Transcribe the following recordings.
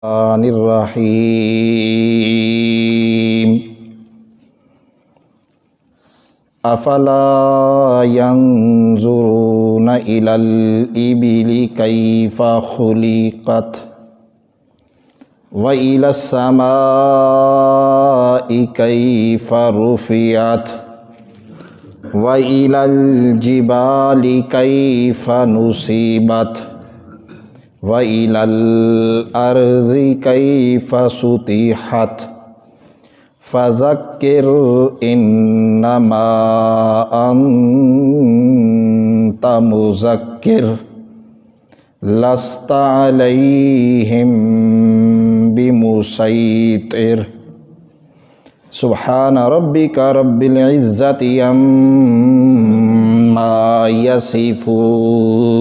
الرحیم افلا ينظرون إلى الإبل كيف خلقت وإلى السماء كيف رفعت وإلى الجبال كيف نصبت وإلى الأرض كيف سطحت فذكر إنما أنت مذكر لست عليهم بمسيطر سبحان ربك رب العزة عما يصفون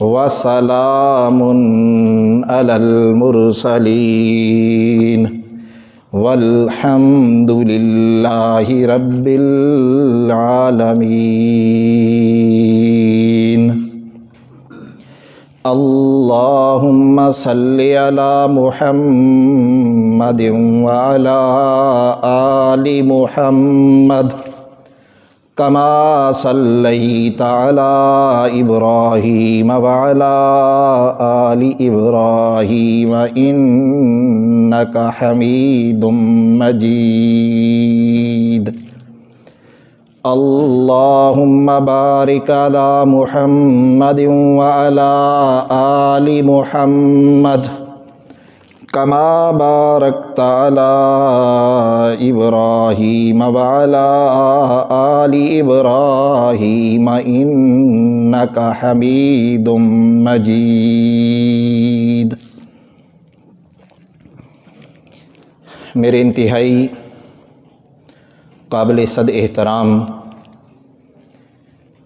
وسلام على المرسلين والحمد لله رب العالمين اللهم صل على محمد وعلى آل محمد كما صليت على إبراهيم وعلى آل إبراهيم إنك حميد مجيد اللهم بارك على محمد وعلى آل محمد كما باركت على إبراهيم وعلى آل إبراهيم إنك حميد مجيد۔ میرے انتہائی قابل صد احترام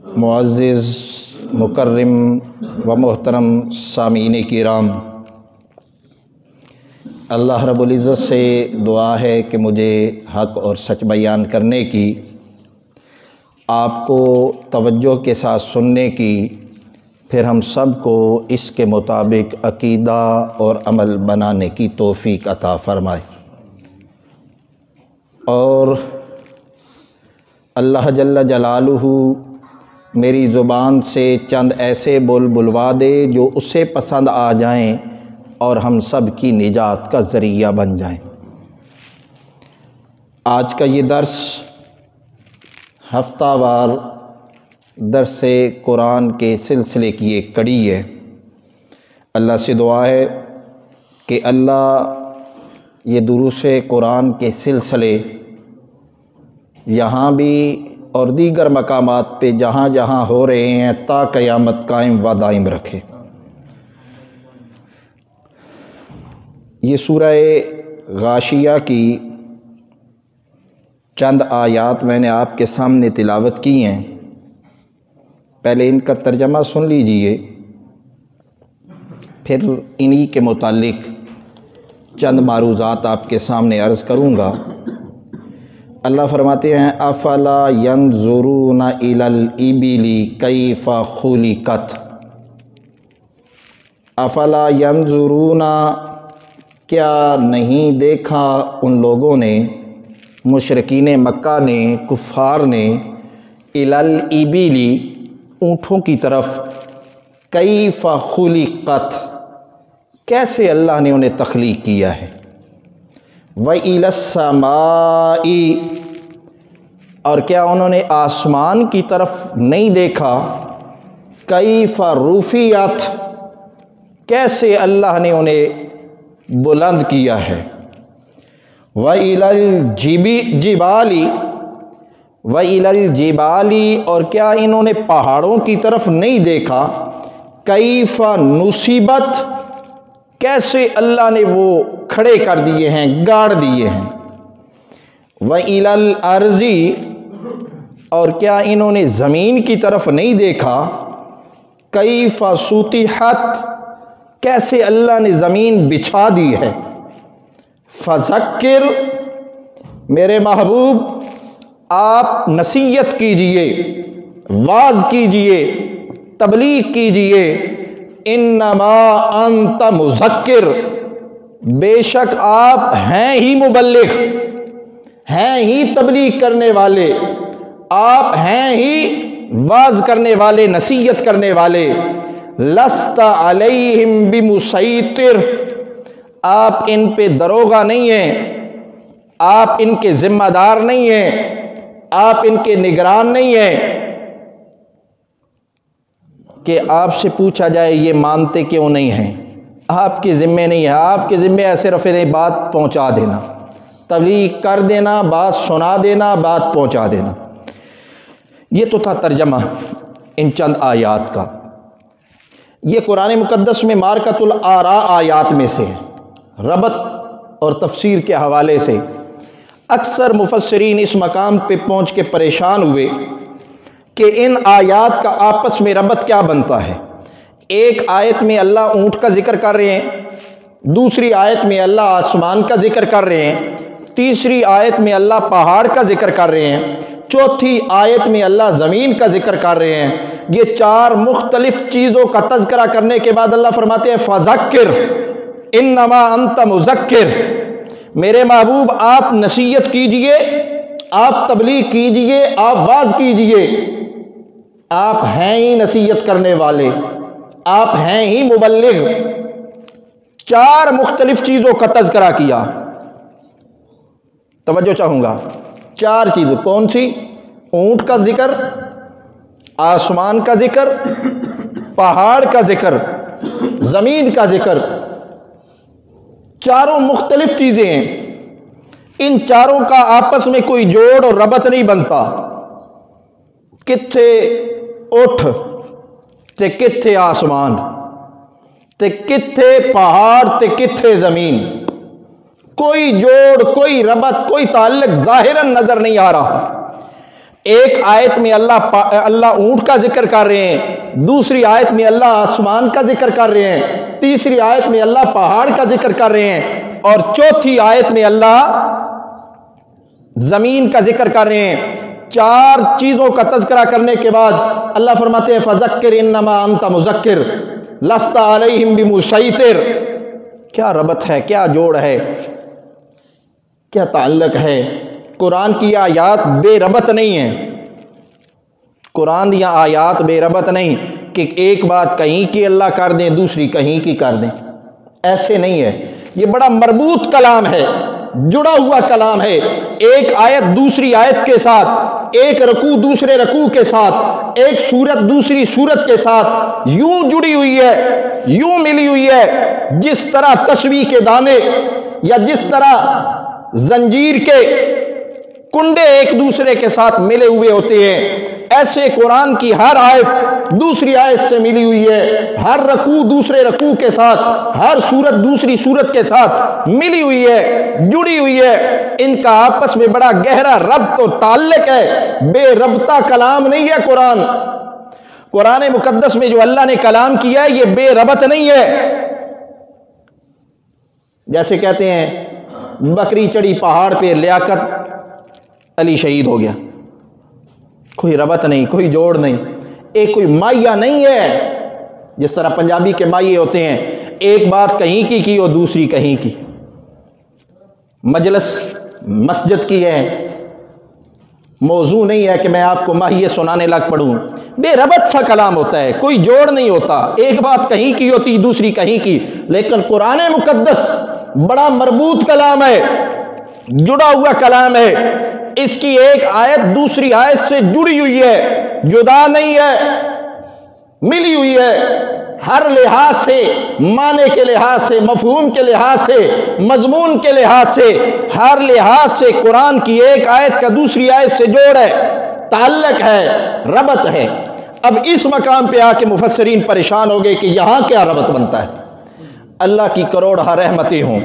معزز مکرم و محترم سامعین کرام، اللہ رب العزت سے دعا ہے کہ مجھے حق اور سچ بیان کرنے کی، آپ کو توجہ کے ساتھ سننے کی، پھر ہم سب کو اس کے مطابق عقیدہ اور عمل بنانے کی توفیق عطا فرمائے، اور اللہ جل جلالہ میری زبان سے چند ایسے بول بلوا دے جو اسے پسند آ جائیں اور ہم سب کی نجات کا ذریعہ بن جائیں۔ آج کا یہ درس ہفتہ وار درس قرآن کے سلسلے کی ایک کڑی ہے۔ اللہ سے دعا ہے کہ اللہ یہ دروس قرآن کے سلسلے یہاں بھی اور دیگر مقامات پہ جہاں جہاں ہو رہے ہیں تا قیامت قائم و دائم رکھے۔ یہ سورہ غاشیہ کی چند آیات میں نے آپ کے سامنے تلاوت کی ہیں، پہلے ان کا ترجمہ سن لیجئے، پھر انہی کے متعلق چند معروضات آپ کے سامنے عرض کروں گا۔ اللہ فرماتے ہیں افلا ینظرون الی الابل کیف خلقت، افلا ینظرون، کیا نہیں دیکھا ان لوگوں نے، مشرکین مکہ نے، کفار نے، الی الابل، اونٹوں کی طرف، کیف خلقت، کیسے اللہ نے انہیں تخلیق کیا ہے، وَإِلَى السَّمَاءِ، اور کیا انہوں نے آسمان کی طرف نہیں دیکھا، کیف رفعت، کیسے اللہ نے انہیں بلند کیا ہے، وَإِلَى الْجِبَالِ، وَإِلَى الْجِبَالِ، اور کیا انہوں نے پہاڑوں کی طرف نہیں دیکھا، کیف نصبت، کیسے اللہ نے وہ کھڑے کر دیے ہیں، گاڑ دیے ہیں، وَإِلَى الْأَرْضِ، اور کیا انہوں نے زمین کی طرف نہیں دیکھا، کیف سطحت، کیسے اللہ نے زمین بچھا دی ہے، فذکر، میرے محبوب آپ نصیحت کیجئے، واعظ کیجئے، تبلیغ کیجئے، انما انت مذکر، بے شک آپ ہیں ہی مبلغ، ہیں ہی تبلیغ کرنے والے، آپ ہیں ہی واعظ کرنے والے، نصیحت کرنے والے۔ لست علیہم بمسیطر، آپ ان پہ دروغہ نہیں ہیں، آپ ان کے ذمہ دار نہیں ہیں، آپ ان کے نگران نہیں ہیں کہ آپ سے پوچھا جائے یہ مانتے کیوں نہیں ہیں۔ آپ کے ذمے نہیں ہے، آپ کے ذمے ہے صرف انہیں بات پہنچا دینا، تبلیغ کر دینا، بات سنا دینا، بات پہنچا دینا۔ یہ تو تھا ترجمہ ان چند آیات کا۔ یہ قرآن مقدس میں مارکۃ الآراء آیات میں سے ہے، ربط اور تفسیر کے حوالے سے اکثر مفسرین اس مقام پہ پہنچ کے پریشان ہوئے کہ ان آیات کا آپس میں ربط کیا بنتا ہے۔ ایک آیت میں اللہ اونٹ کا ذکر کر رہے ہیں، دوسری آیت میں اللہ آسمان کا ذکر کر رہے ہیں، تیسری آیت میں اللہ پہاڑ کا ذکر کر رہے ہیں، چوتھی آیت میں اللہ زمین کا ذکر کر رہے ہیں۔ یہ چار مختلف چیزوں کا تذکرہ کرنے کے بعد اللہ فرماتے ہیں فذکر انما انت مذکر، میرے محبوب آپ نصیحت کیجئے، آپ تبلیغ کیجئے، آپ واعظ کیجئے، آپ ہیں ہی نصیحت کرنے والے، آپ ہیں ہی مبلغ۔ چار مختلف چیزوں کا تذکرہ کیا، توجہ چاہوں گا، چار چیزیں کون سی؟ اونٹ کا ذکر، آسمان کا ذکر، پہاڑ کا ذکر، زمین کا ذکر، چاروں مختلف چیزیں ہیں۔ ان چاروں کا آپس میں کوئی جوڑ اور ربط نہیں بنتا۔ کتھے اٹھ تے کتھے آسمان، تے کتھے پہاڑ تے کتھے زمین، کوئی جوڑ، کوئی ربط، کوئی تعلق ظاہراً نظر نہیں آ رہا۔ ایک آیت میں اللہ اونٹ کا ذکر کر رہے ہیں، دوسری آیت میں اللہ آسمان کا ذکر کر رہے ہیں، تیسری آیت میں اللہ پہاڑ کا ذکر کر رہے ہیں، اور چوتھی آیت میں اللہ زمین کا ذکر کر رہے ہیں۔ چار چیزوں کا تذکرہ کرنے کے بعد اللہ فرماتے ہیں فذکر انما انت مذکر لست علیہم بمسیطر۔ کیا ربط ہے، کیا جوڑ ہے، کیا تعلق ہے؟ قرآن کی آیات بے ربط نہیں ہیں، قرآن کی آیات بے ربط نہیں کہ ایک بات کہیں کی اللہ کر دیں، دوسری کہیں کی کر دیں، ایسے نہیں ہے۔ یہ بڑا مربوط کلام ہے، جڑا ہوا کلام ہے، ایک آیت دوسری آیت کے ساتھ، ایک رکوع دوسرے رکوع کے ساتھ، ایک سورت دوسری سورت کے ساتھ یوں جڑی ہوئی ہے، یوں ملی ہوئی ہے، جس طرح تسبیح کے دانے یا جس طرح زنجیر کے کنڈے ایک دوسرے کے ساتھ ملے ہوئے ہوتے ہیں، ایسے قرآن کی ہر آیت دوسری آیت سے ملی ہوئی ہے، ہر رکوع دوسرے رکوع کے ساتھ، ہر سورت دوسری سورت کے ساتھ ملی ہوئی ہے، جڑی ہوئی ہے۔ ان کا آپس میں بڑا گہرا ربط اور تعلق ہے، بے ربطہ کلام نہیں ہے قرآن۔ قرآن مقدس میں جو اللہ نے کلام کیا ہے یہ بے ربط نہیں ہے۔ جیسے کہتے ہیں بکری چڑھی پہاڑ پہ، لیاقت علی شہید ہو گیا، کوئی ربط نہیں، کوئی جوڑ نہیں، ایک کوئی مائیہ نہیں ہے۔ جس طرح پنجابی کے مائیے ہوتے ہیں، ایک بات کہیں کی اور دوسری کہیں کی۔ مجلس مسجد کی ہے، موضوع نہیں ہے کہ میں آپ کو ماہیے سنانے لگ پڑوں، بے ربط سا کلام ہوتا ہے، کوئی جوڑ نہیں ہوتا، ایک بات کہیں کی ہوتی دوسری کہیں کی۔ لیکن قرآن مقدس بڑا مربوط کلام ہے، جڑا ہوا کلام ہے، اس کی ایک آیت دوسری آیت سے جڑی ہوئی ہے، جدا نہیں ہے، ملی ہوئی ہے، ہر لحاظ سے، معنی کے لحاظ سے، مفہوم کے لحاظ سے، مضمون کے لحاظ سے، ہر لحاظ سے قرآن کی ایک آیت کا دوسری آیت سے جوڑ ہے، تعلق ہے، ربط ہے۔ اب اس مقام پہ آ کے مفسرین پریشان ہو گئے کہ یہاں کیا ربط بنتا ہے۔ اللہ کی کروڑہ رحمتیں ہوں،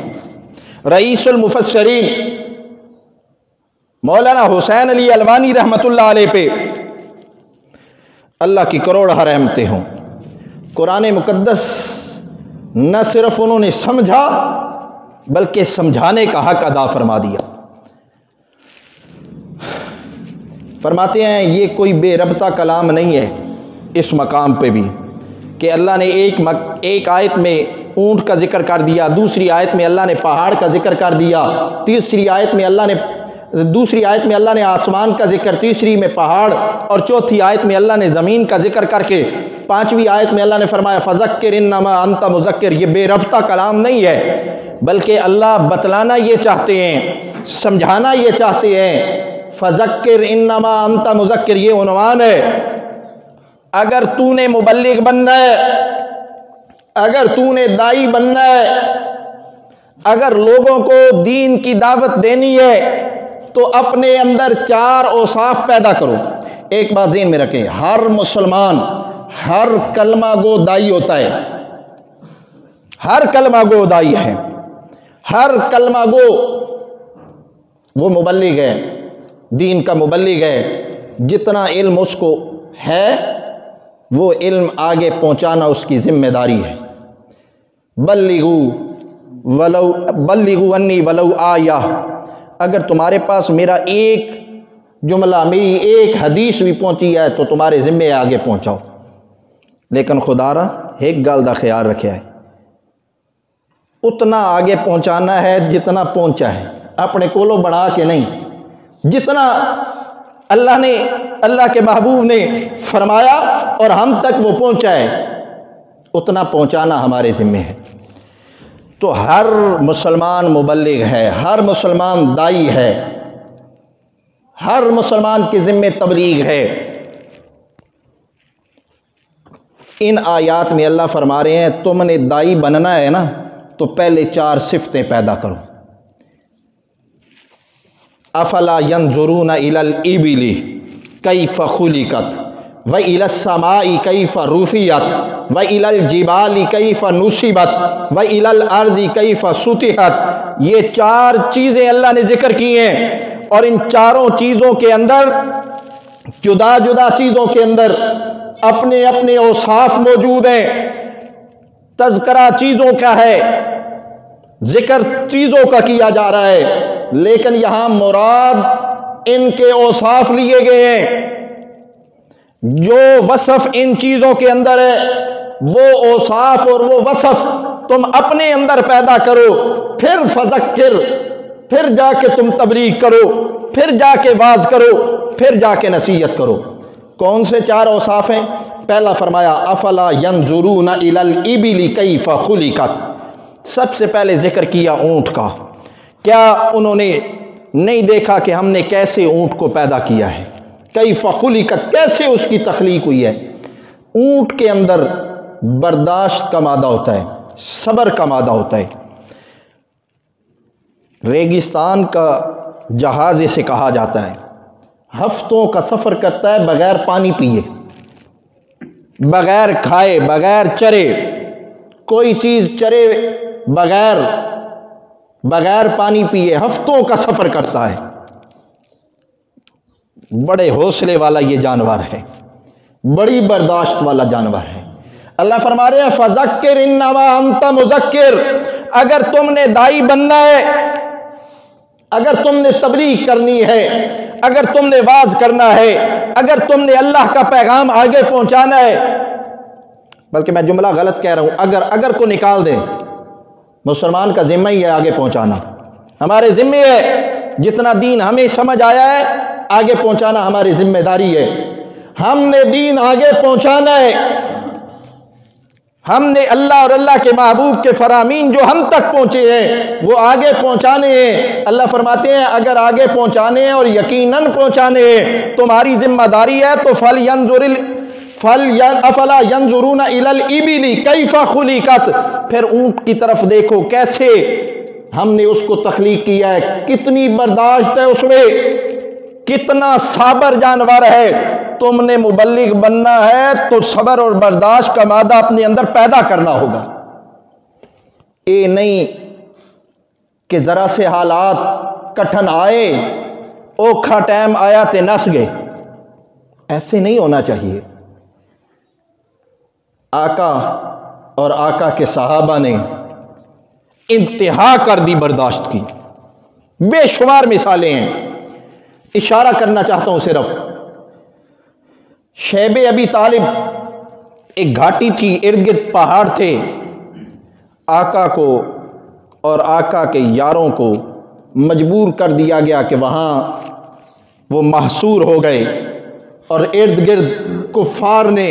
رئیس المفسرین مولانا حسین علی الوانی رحمت اللہ علیہ پہ اللہ کی کروڑہ رحمتیں ہوں۔ قرآن مقدس نہ صرف انہوں نے سمجھا بلکہ سمجھانے کا حق ادا فرما دیا۔ فرماتے ہیں یہ کوئی بے ربطہ کلام نہیں ہے۔ اس مقام پہ بھی کہ اللہ نے ایک آیت میں اونٹ کا ذکر کر دیا، دوسری آیت میں اللہ نے پہاڑ کا ذکر کر دیا، دوسری آیت میں اللہ نے آسمان کا ذکر، تیسری میں پہاڑ، اور چوتھی آیت میں اللہ نے زمین کا ذکر کر کے پانچویں آیت میں اللہ نے فرمایا فذکر انما انت مذکر۔ یہ بے ربطہ کلام نہیں ہے، بلکہ اللہ بتلانا یہ چاہتے ہیں، سمجھانا یہ چاہتے ہیں۔ فذکر انما انت مذکر، یہ عنوان ہے۔ اگر تو نے مبلغ بننا ہے، اگر تو نے دائی بننا ہے، اگر لوگوں کو دین کی دعوت دینی ہے تو اپنے اندر 4 اوصاف پیدا کرو۔ ایک بات ذہن میں رکھیں، ہر مسلمان ہر کلمہ گو دائی ہوتا ہے، ہر کلمہ گو دائی ہے، ہر کلمہ گو وہ مبلغ ہے، دین کا مبلغ ہے۔ جتنا علم اس کو ہے وہ علم آگے پہنچانا اس کی ذمہ داری ہے۔ بلغوا انی ولو آیہ، اگر تمہارے پاس میرا ایک جملہ، میری ایک حدیث بھی پہنچی ہے تو تمہارے ذمہ آگے پہنچاؤ۔ لیکن خدا را ایک گل دا خیال رکھیا ہے، اتنا آگے پہنچانا ہے جتنا پہنچا ہے، اپنے کولو بڑھا کے نہیں۔ جتنا اللہ کے محبوب نے فرمایا اور ہم تک وہ پہنچا ہے، اتنا پہنچانا ہمارے ذمہ ہے۔ تو ہر مسلمان مبلغ ہے، ہر مسلمان دائی ہے، ہر مسلمان کے ذمہ تبلیغ ہے۔ ان آیات میں اللہ فرما رہے ہیں تم نے دائی بننا ہے نا تو پہلے 4 صفتیں پیدا کرو۔ افلا ینظرون الی الابل کیف خلقت وإلی السماء کیف رفعت وإلی الجبال کیف نصبت وإلی الارض کیف سطحت۔ یہ 4 چیزیں اللہ نے ذکر کی ہیں، اور ان 4 چیزوں کے اندر، جدا جدا چیزوں کے اندر اپنے اپنے اوصاف موجود ہیں۔ تذکرہ چیزوں کا ہے، ذکر چیزوں کا کیا جا رہا ہے، لیکن یہاں مراد ان کے اوصاف لیے گئے ہیں۔ جو وصف ان چیزوں کے اندر ہے وہ اوصاف اور وہ وصف تم اپنے اندر پیدا کرو، پھر فذکر، پھر جا کے تم تبلیغ کرو، پھر جا کے واعظ کرو، پھر جا کے نصیحت کرو۔ کون سے 4 اوصاف ہیں؟ پہلا فرمایا افلا ینظرون الی الابل کیف خلقت، سب سے پہلے ذکر کیا اونٹ کا۔ کیا انہوں نے نہیں دیکھا کہ ہم نے کیسے اونٹ کو پیدا کیا ہے؟ کیف خلقت، کیسے اس کی تخلیق ہوئی ہے؟ اونٹ کے اندر برداشت کا مادہ ہوتا ہے، صبر کا مادہ ہوتا ہے۔ ریگستان کا جہاز اسے کہا جاتا ہے، ہفتوں کا سفر کرتا ہے بغیر پانی پیے، بغیر کھائے، بغیر چرے، کوئی چیز چرے بغیر پانی پیے ہفتوں کا سفر کرتا ہے۔ بڑے حوصلے والا یہ جانور ہے، بڑی برداشت والا جانور ہے۔ اللہ فرما رہے ہیں فذکر انما انت مذکر، اگر تم نے دائی بننا ہے، اگر تم نے تبلیغ کرنی ہے، اگر تم نے واعظ کرنا ہے، اگر تم نے اللہ کا پیغام آگے پہنچانا ہے، بلکہ میں جملہ غلط کہہ رہا ہوں، اگر کو نکال دیں، مسلمان کا ذمہ ہی ہے آگے پہنچانا، ہمارے ذمہ ہے، جتنا دین ہمیں سمجھ آیا ہے آگے پہنچانا ہماری ذمہ داری ہے۔ ہم نے دین آگے پہنچانا ہے، ہم نے اللہ اور اللہ کے محبوب کے فرامین جو ہم تک پہنچے ہیں وہ آگے پہنچانے ہیں۔ اللہ فرماتے ہیں اگر آگے پہنچانے ہیں اور یقیناً پہنچانے ہیں تمہاری ذمہ داری ہے تو افلا ینظرون الی الابل کیف خلقت، پھر اونٹ کی طرف دیکھو کیسے ہم نے اس کو تخلیق کیا ہے، کتنی برداشت ہے اس میں، کتنا صابر جانور ہے۔ تم نے مبلغ بننا ہے تو صبر اور برداشت کا مادہ اپنے اندر پیدا کرنا ہوگا۔ یہ نہیں کہ ذرا سے حالات کٹھن آئے، اوکھا ٹائم آیا تے نس گئے، ایسے نہیں ہونا چاہیے۔ آقا اور آقا کے صحابہ نے انتہا کر دی برداشت کی، بے شمار مثالیں ہیں۔ اشارہ کرنا چاہتا ہوں صرف، شیب ابی طالب ایک گھاٹی تھی، ارد گرد پہاڑ تھے، آقا کو اور آقا کے یاروں کو مجبور کر دیا گیا کہ وہاں وہ محصور ہو گئے، اور ارد گرد کفار نے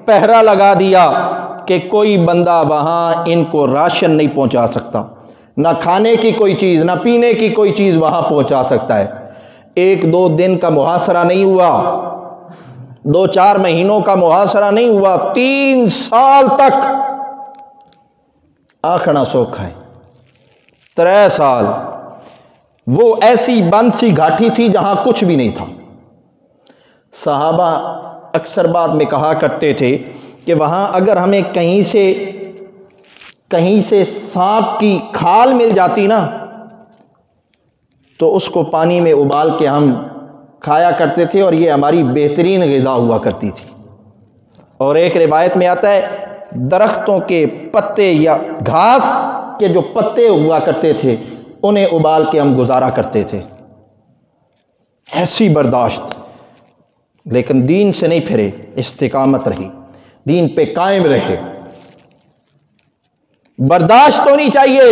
پہرا لگا دیا کہ کوئی بندہ وہاں ان کو راشن نہیں پہنچا سکتا، نہ کھانے کی کوئی چیز نہ پینے کی کوئی چیز وہاں پہنچا سکتا ہے۔ 1-2 دن کا محاصرہ نہیں ہوا، 2-4 مہینوں کا محاصرہ نہیں ہوا، 3 سال تک آکھنا سوکھا ہے، 3 سال۔ وہ ایسی بند سی گھاٹی تھی جہاں کچھ بھی نہیں تھا۔ صحابہ اکثر بات میں کہا کرتے تھے کہ وہاں اگر ہمیں کہیں سے سانپ کی کھال مل جاتی نا تو اس کو پانی میں ابال کے ہم کھایا کرتے تھے، اور یہ ہماری بہترین غذا ہوا کرتی تھی۔ اور ایک روایت میں آتا ہے درختوں کے پتے یا گھاس کے جو پتے ہوا کرتے تھے انہیں ابال کے ہم گزارا کرتے تھے۔ ایسی برداشت، لیکن دین سے نہیں پھرے، استقامت رہی، دین پہ قائم رہے۔ برداشت ہونی چاہیے،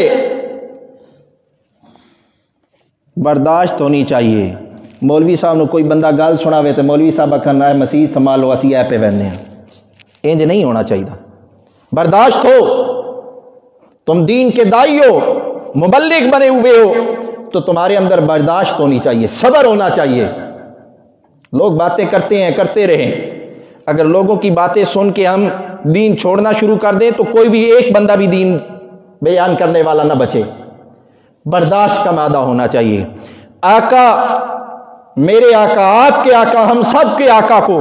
برداشت ہونی چاہیے۔ مولوی صاحب نے کوئی بندہ گل سناوے تو مولوی صاحب کہنا ہے مسیح سنبھالو اسی اے پہ بہنے ہیں، انج نہیں ہونا چاہیے۔ برداشت ہو، تم دین کے داعی ہو، مبلغ بنے ہوئے ہو تو تمہارے اندر برداشت ہونی چاہیے، صبر ہونا چاہیے۔ لوگ باتیں کرتے ہیں، کرتے رہیں، اگر لوگوں کی باتیں سن کے ہم دین چھوڑنا شروع کر دیں تو کوئی بھی ایک بندہ بھی دین بیان کرنے والا نہ بچے۔ برداشت کا مادہ ہونا چاہیے۔ آقا، میرے آقا، آپ کے آقا، ہم سب کے آقا کو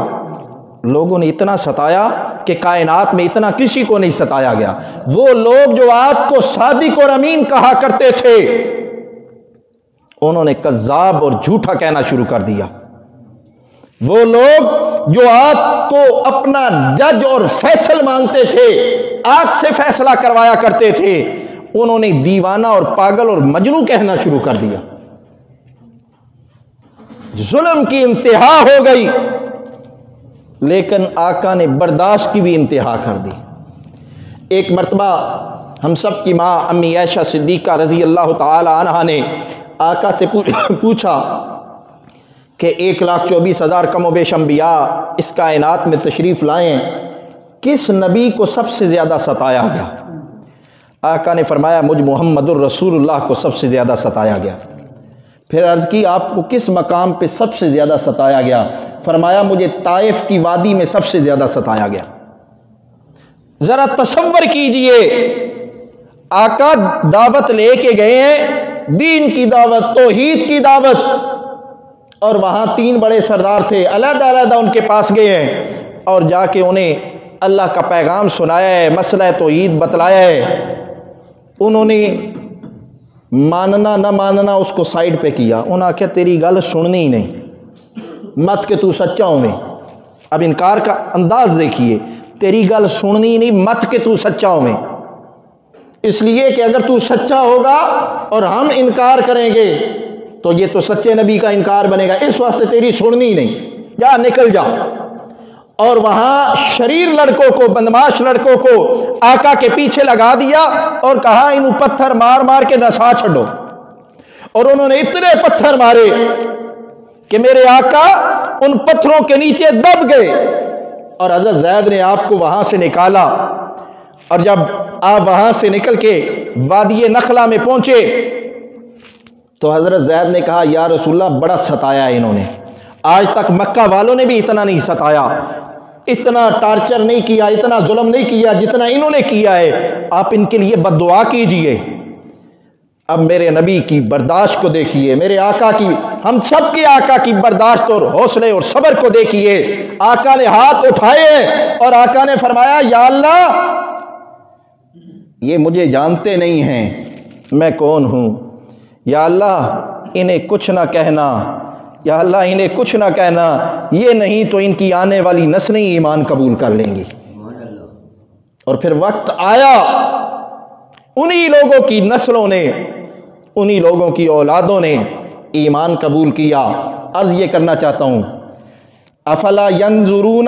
لوگوں نے اتنا ستایا کہ کائنات میں اتنا کسی کو نہیں ستایا گیا۔ وہ لوگ جو آپ کو صادق اور امین کہا کرتے تھے انہوں نے کذاب اور جھوٹا کہنا شروع کر دیا۔ وہ لوگ جو آپ کو اپنا جج اور فیصل مانتے تھے، آپ سے فیصلہ کروایا کرتے تھے، انہوں نے دیوانہ اور پاگل اور مجنون کہنا شروع کر دیا۔ ظلم کی انتہا ہو گئی، لیکن آقا نے برداشت کی بھی انتہا کر دی۔ ایک مرتبہ ہم سب کی ماں امی عائشہ صدیقہ رضی اللہ تعالی عنہا نے آقا سے پوچھا کہ 1,24,000 کم و بیش انبیاء اس کائنات میں تشریف لائیں، کس نبی کو سب سے زیادہ ستایا گیا؟ آقا نے فرمایا مجھ محمد الرسول اللہ کو سب سے زیادہ ستایا گیا۔ پھر عرض کی آپ کو کس مقام پہ سب سے زیادہ ستایا گیا؟ فرمایا مجھے طائف کی وادی میں سب سے زیادہ ستایا گیا۔ ذرا تصور کیجئے، آقا دعوت لے کے گئے ہیں، دین کی دعوت، توحید کی دعوت، اور وہاں 3 بڑے سردار تھے، علیحدہ علیحدہ ان کے پاس گئے ہیں اور جا کے انہیں اللہ کا پیغام سنایا ہے، مسئلہ توحید بتلایا ہے۔ انہوں نے ماننا نہ ماننا اس کو سائیڈ پہ کیا، انہوں نے کہا تیری گل سننی ہی نہیں، مت کہ تو سچا ہوئے۔ اب انکار کا انداز دیکھیے، تیری گل سننی ہی نہیں، مت کہ تو سچا ہوئے، اس لیے کہ اگر تو سچا ہوگا اور ہم انکار کریں گے تو یہ تو سچے نبی کا انکار بنے گا، اس واسطے تیری سننی نہیں، جا نکل جا۔ اور وہاں شریر لڑکوں کو، بدماش لڑکوں کو آقا کے پیچھے لگا دیا اور کہا انہوں پتھر مار مار کے نسا چھڑو، اور انہوں نے اتنے پتھر مارے کہ میرے آقا ان پتھروں کے نیچے دب گئے، اور حضرت زید نے آپ کو وہاں سے نکالا۔ اور جب آپ وہاں سے نکل کے وادی نخلہ میں پہنچے تو حضرت زید نے کہا یا رسول اللہ بڑا ستایا ہے انہوں نے، آج تک مکہ والوں نے بھی اتنا نہیں ستایا، اتنا ٹارچر نہیں کیا، اتنا ظلم نہیں کیا جتنا انہوں نے کیا ہے، آپ ان کے لیے بد دعا کیجئے۔ اب میرے نبی کی برداشت کو دیکھیے، میرے آقا کی، ہم سب کے آقا کی برداشت اور حوصلے اور صبر کو دیکھیے۔ آقا نے ہاتھ اٹھائے اور آقا نے فرمایا یا اللہ یہ مجھے جانتے نہیں ہیں میں کون ہوں، یا اللہ انہیں کچھ نہ کہنا، یا اللہ انہیں کچھ نہ کہنا، یہ نہیں تو ان کی آنے والی نسلیں ایمان قبول کر لیں گی۔ اور پھر وقت آیا، انہی لوگوں کی نسلوں نے، انہی لوگوں کی اولادوں نے ایمان قبول کیا۔ عرض یہ کرنا چاہتا ہوں افلا ینظرون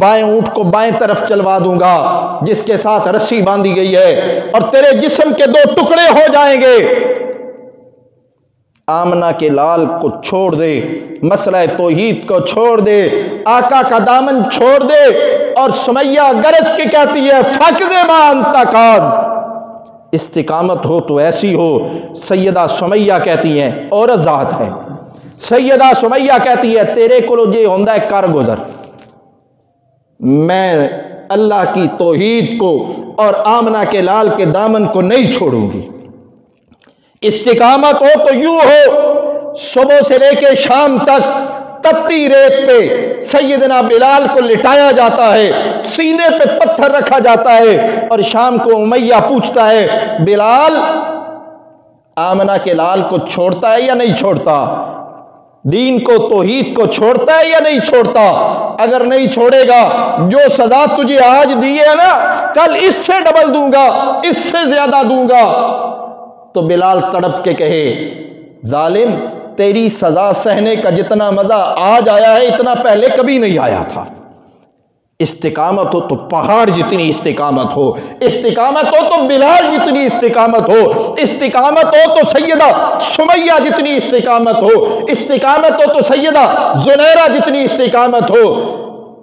بائیں اونٹ کو بائیں طرف چلوا دوں گا جس کے ساتھ رسی باندھی گئی ہے، اور تیرے جسم کے 2 ٹکڑے ہو جائیں گے۔ آمنہ کے لال کو چھوڑ دے، مسئلہ توحید کو چھوڑ دے، آقا کا دامن چھوڑ دے، اور سمیہ گرج کے کہتی ہے فقد ما انت قاض، استقامت ہو تو ایسی ہو۔ سیدہ سمیہ کہتی ہیں، عورت ذات ہے، سیدہ سمیہ کہتی ہے تیرے کو جے ہوندا ہے کر گزر، میں اللہ کی توحید کو اور آمنہ کے لال کے دامن کو نہیں چھوڑوں گی۔ استقامت ہو تو یوں ہو، صبح سے لے کے شام تک تپتی ریت پہ سیدنا بلال کو لٹایا جاتا ہے، سینے پہ پتھر رکھا جاتا ہے، اور شام کو امیہ پوچھتا ہے بلال آمنہ کے لال کو چھوڑتا ہے یا نہیں چھوڑتا، دین کو توحید کو چھوڑتا ہے یا نہیں چھوڑتا؟ اگر نہیں چھوڑے گا جو سزا تجھے آج دی ہے نا، کل اس سے ڈبل دوں گا، اس سے زیادہ دوں گا۔ تو بلال تڑپ کے کہے ظالم، تیری سزا سہنے کا جتنا مزہ آج آیا ہے اتنا پہلے کبھی نہیں آیا تھا۔ استقامت ہو تو پہاڑ جتنی استقامت ہو، استقامت ہو تو بلال جتنی استقامت ہو، استقامت ہو تو سیدہ سمیہ جتنی استقامت ہو، استقامت ہو تو سیدہ زنیرہ جتنی استقامت ہو۔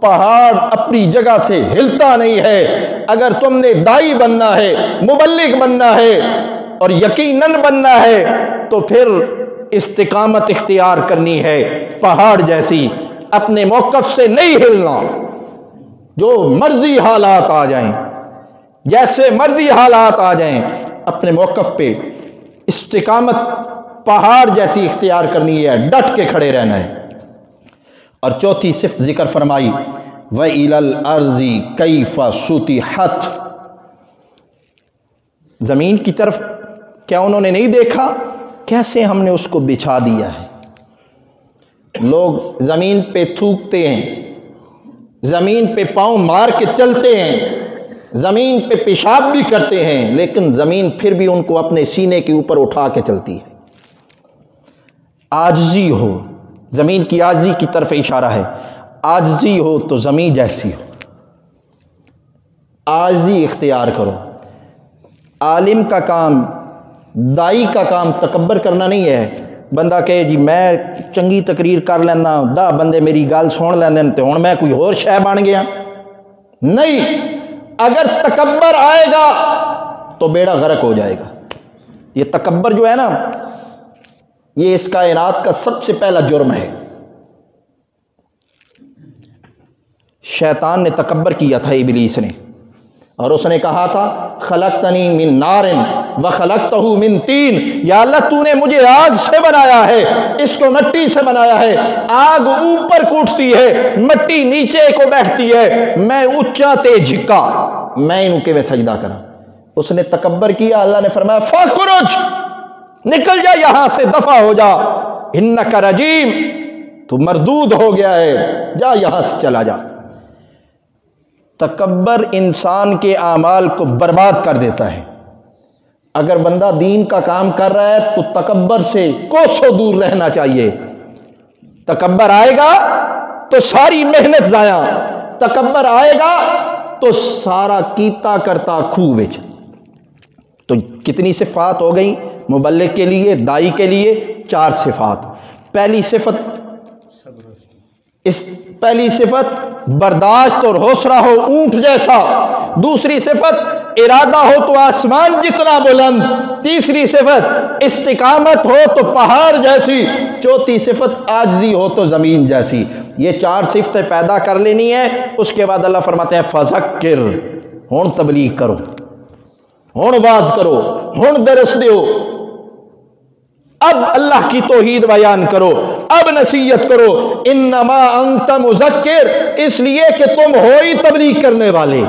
پہاڑ اپنی جگہ سے ہلتا نہیں ہے۔ اگر تم نے دائی بننا ہے، مبلغ بننا ہے اور یقیناً بننا ہے تو پھر استقامت اختیار کرنی ہے، پہاڑ جیسی، اپنے موقف سے نہیں ہلنا۔ جو مرضی حالات آ جائیں، جیسے مرضی حالات آ جائیں، اپنے موقف پہ استقامت پہاڑ جیسی اختیار کرنی ہے، ڈٹ کے کھڑے رہنا ہے۔ اور چوتھی صفت ذکر فرمائی وَإِلَى الْأَرْضِ كَيْفَ سُطِحَتْ، زمین کی طرف کیا انہوں نے نہیں دیکھا کیسے ہم نے اس کو بچھا دیا ہے؟ لوگ زمین پہ تھوکتے ہیں، زمین پہ پاؤں مار کے چلتے ہیں، زمین پہ پیشاب بھی کرتے ہیں، لیکن زمین پھر بھی ان کو اپنے سینے کے اوپر اٹھا کے چلتی ہے۔ عاجزی ہو، زمین کی عاجزی کی طرف اشارہ ہے، عاجزی ہو تو زمین جیسی ہو، عاجزی اختیار کرو۔ عالم کا کام، دائی کا کام تکبر کرنا نہیں ہے۔ بندہ کہے جی میں چنگی تقریر کر لینا، 10 بندے میری گل سن لیندے تے ہن میں کوئی اور شے بن گیا، نہیں۔ اگر تکبر آئے گا تو بیڑا غرق ہو جائے گا۔ یہ تکبر جو ہے نا، یہ اس کائنات کا سب سے پہلا جرم ہے۔ شیطان نے تکبر کیا تھا ابلیس نے، اور اس نے کہا تھا خلقتنی من نار وخلقتہ من طین، یا اللہ تو نے مجھے آگ سے بنایا ہے، اس کو مٹی سے بنایا ہے۔ آگ اوپر کوٹتی ہے، مٹی نیچے کو بیٹھتی ہے، میں اونچا تے جھکا، میں انہوں کے میں سجدہ کرا۔ اس نے تکبر کیا، اللہ نے فرمایا فخرج، نکل جا یہاں سے، دفع ہو جا، انک رجیم، تو مردود ہو گیا ہے، جا یہاں سے چلا جا۔ تکبر انسان کے اعمال کو برباد کر دیتا ہے۔ اگر بندہ دین کا کام کر رہا ہے تو تکبر سے کوسوں دور رہنا چاہیے۔ تکبر آئے گا تو ساری محنت ضائع، تکبر آئے گا تو سارا کیتا کرتا کھو وچ۔ تو کتنی صفات ہو گئی مبلغ کے لیے، دائی کے لیے؟ 4 صفات۔ پہلی صفت برداشت اور حوصلہ ہو اونٹ جیسا، دوسری صفت ارادہ ہو تو آسمان جتنا بلند، تیسری صفت استقامت ہو تو پہاڑ جیسی، چوتھی صفت عاجزی ہو تو زمین جیسی۔ یہ 4 صفتیں پیدا کر لینی ہے۔ اس کے بعد اللہ فرماتے ہیں فذکر، ہن تبلیغ کرو، ہن واز کرو، ہن درس دیو، اب اللہ کی توحید بیان کرو، اب نصیحت کرو۔ انما انت مذکر، اس لیے کہ تم ہو ہی تبلیغ کرنے والے،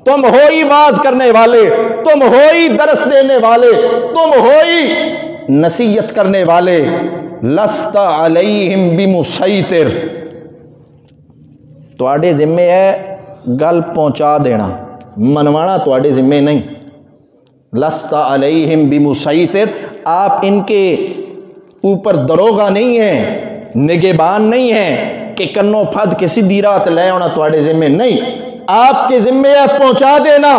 تم ہو ہی واز کرنے والے، تم ہو ہی درس دینے والے، تم ہو ہی نصیحت کرنے والے۔ لست علیہم بمسیطر، تواڈے ذمے ہے گل پہنچا دینا، منوانا تواڈے ذمے نہیں۔ لست علیہم بمسیطر، آپ ان کے اوپر دروغہ نہیں ہیں، نگہبان نہیں ہیں، کہ کنوں پھد کے سیدھی رات لے آنا تواڈے ذمے نہیں، آپ کے ذمے ہے پہنچا دینا،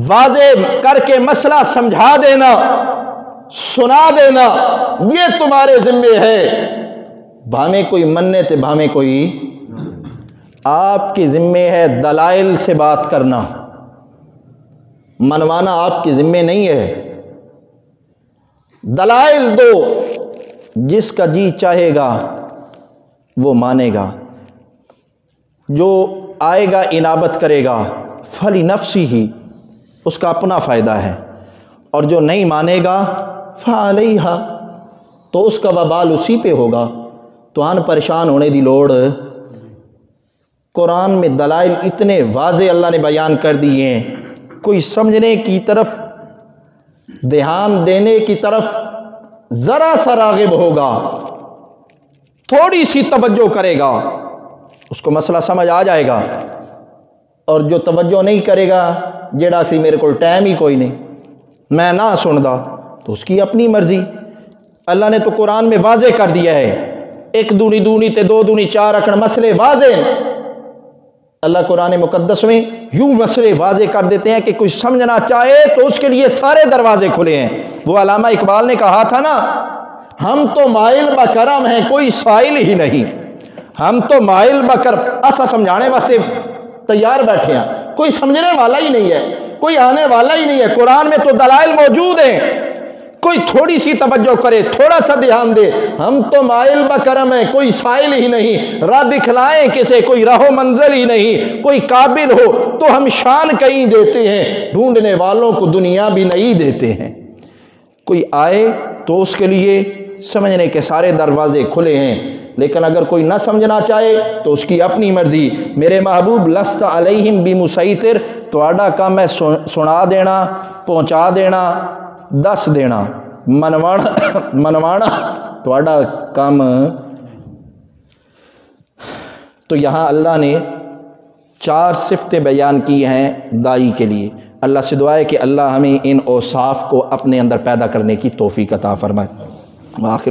واضح کر کے مسئلہ سمجھا دینا، سنا دینا، یہ تمہارے ذمے ہے، بھامے کوئی مننے تے بھامے کوئی۔ آپ کے ذمے ہے دلائل سے بات کرنا، منوانا آپ کے ذمے نہیں ہے۔ دلائل دو، جس کا جی چاہے گا وہ مانے گا، جو آئے گا انابت کرے گا فلی نفسی ہی، اس کا اپنا فائدہ ہے، اور جو نہیں مانے گا فعلیہا، تو اس کا وبال اسی پہ ہوگا۔ تو آن پریشان ہونے دی لوڑ۔ قرآن میں دلائل اتنے واضح اللہ نے بیان کر دیے ہیں، کوئی سمجھنے کی طرف، دھیان دینے کی طرف ذرا سا راغب ہوگا، تھوڑی سی توجہ کرے گا، اس کو مسئلہ سمجھ آ جائے گا، اور جو توجہ نہیں کرے گا، جیڑا سی میرے کو ٹائم ہی کوئی نہیں، میں نہ سندا، تو اس کی اپنی مرضی۔ اللہ نے تو قرآن میں واضح کر دیا ہے، ایک دونی دونی تے دو دونی چار اکڑ مسئلے واضح۔ اللہ قرآن مقدس میں یوں مسئلے واضح کر دیتے ہیں کہ کوئی سمجھنا چاہے تو اس کے لیے سارے دروازے کھلے ہیں۔ وہ علامہ اقبال نے کہا تھا نا، ہم تو مائل بکرم ہیں کوئی سائل ہی نہیں، ہم تو مائل بکرم، ایسا سمجھانے واسطے تیار بیٹھے ہیں، کوئی سمجھنے والا ہی نہیں ہے، کوئی آنے والا ہی نہیں ہے۔ قرآن میں تو دلائل موجود ہیں، کوئی تھوڑی سی توجہ کرے، تھوڑا سا دھیان دے، ہم تو مائل بکرم ہیں کوئی سائل ہی نہیں، راہ دکھلائیں کسے کوئی راہ و منزل ہی نہیں، کوئی قابل ہو تو ہم شان کہیں دیتے ہیں، ڈھونڈنے والوں کو دنیا بھی نہیں دیتے ہیں۔ کوئی آئے تو اس کے لیے سمجھنے کے سارے دروازے کھلے ہیں، لیکن اگر کوئی نہ سمجھنا چاہے تو اس کی اپنی مرضی۔ میرے محبوب لست علیہم بمسیطر، تواڈا کام ہے سنا دینا، پہنچا دینا، دس دینا، منوانا تواڈا کام۔ تو یہاں اللہ نے 4 صفتیں بیان کی ہیں دائی کے لیے۔ اللہ سے دعا ہے کہ اللہ ہمیں ان اوصاف کو اپنے اندر پیدا کرنے کی توفیق عطا فرمائے۔ آخر